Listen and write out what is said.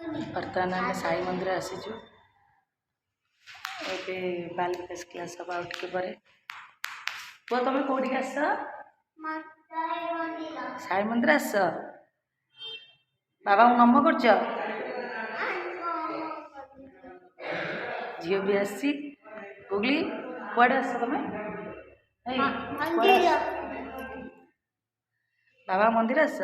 बर्तमान आम साई मंदिर आसीचु ए बाल विकास क्लास हम आउट के पर पुआ तुम कौटी आस साई मंदिर आस बाबा को नम कर झील भी आसी गुगली कड़े आस तुम बाबा मंदिर आस